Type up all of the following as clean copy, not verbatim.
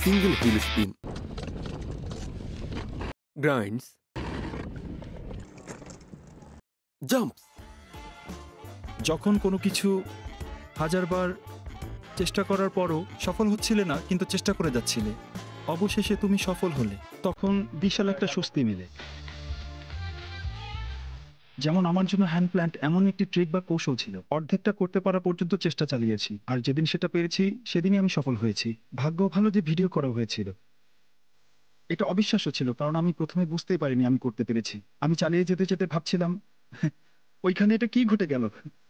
Single wheel spin, grinds, jumps. যখন কোনো কিছু হাজারবার চেষ্টা করার পরও সফল হচ্ছিলে না, কিন্তু চেষ্টা করে যাচ্ছিলে, অবশেষে তুমি সফল হলে, তখন বিশাল একটা স্বস্তি মেলে। যেমন আমার জন্য হ্যান্ড প্ল্যান্ট এমন একটি ট্রিক বা কৌশল ছিল, অর্ধেকটা করতে পারা পর্যন্ত চেষ্টা চালিয়েছি, আর যেদিন সেটা পেরেছি সেদিনই আমি সফল হয়েছি। ভাগ্য ভালো যে ভিডিও করা হয়েছিল। এটা অবিশ্বাস্য ছিল, কারণ আমি প্রথমে বুঝতেই পারিনি আমি করতে পেরেছি। আমি চালিয়ে যেতে যেতে ভাবছিলাম ওইখানে এটা কি ঘটে গেল।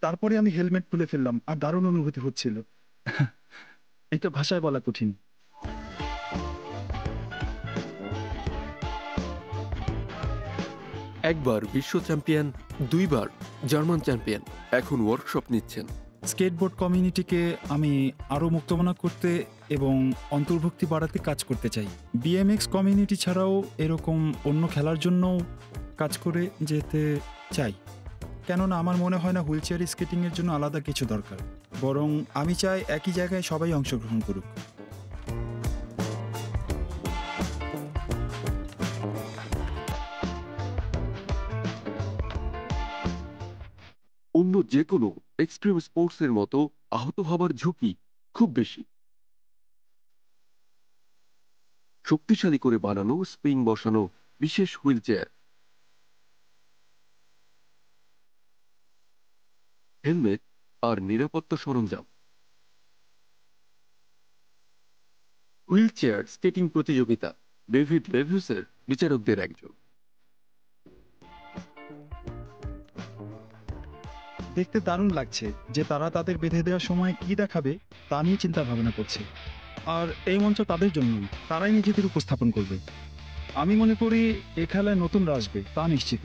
তারপরে আমি হেলমেট খুলে ফেললাম, আর দারুণ অনুভূতি হচ্ছিল। এটা ভাষায় বলা কঠিন। একবার বিশ্ব চ্যাম্পিয়ন, দুইবার জার্মান চ্যাম্পিয়ন, এখন ওয়ার্কশপ নিচ্ছেন। স্কেটবোর্ড কমিউনিটিকে আমি আরও মুক্তমনা করতে এবং অন্তর্ভুক্তি বাড়াতে কাজ করতে চাই। বিএমএক্স কমিউনিটি ছাড়াও এরকম অন্য খেলার জন্যও কাজ করে যেতে চাই, কেননা আমার মনে হয় না হুইল চেয়ার স্কেটিংয়ের জন্য আলাদা কিছু দরকার, বরং আমি চাই একই জায়গায় সবাই অংশগ্রহণ করুক। অন্য যে কোনো এক্সট্রিম স্পোর্টসের মতো আহত হবার ঝুঁকি খুব বেশি। শক্তিশালী করে বানানো স্প্রিং বসানো বিশেষ হুইল চেয়ার, হেলমেট আর নিরাপত্তা সরঞ্জাম। হুইল চেয়ার স্কেটিং প্রতিযোগিতা, ডেভিড লেভিসের বিচারকদের একজন। দেখতে দারুণ লাগছে যে তারা তাদের বেঁধে দেওয়ার সময় কি দেখাবে তা নিয়ে চিন্তা ভাবনা করছে, আর এই মঞ্চ তাদের জন্যই, তারাই নিজেদের উপস্থাপন করবে। আমি মনে করি এ খেলায় নতুনরা আসবে, তা নিশ্চিত।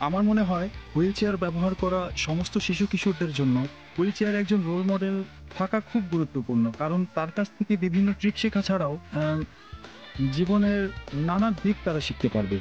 আমার মনে হয় হুইল চেয়ার ব্যবহার করা সমস্ত শিশু কিশোরদের জন্য হুইল চেয়ার একজন রোল মডেল থাকা খুব গুরুত্বপূর্ণ, কারণ তার কাছ থেকে বিভিন্ন ট্রিক শেখা ছাড়াও জীবনের নানা দিক তারা শিখতে পারবে।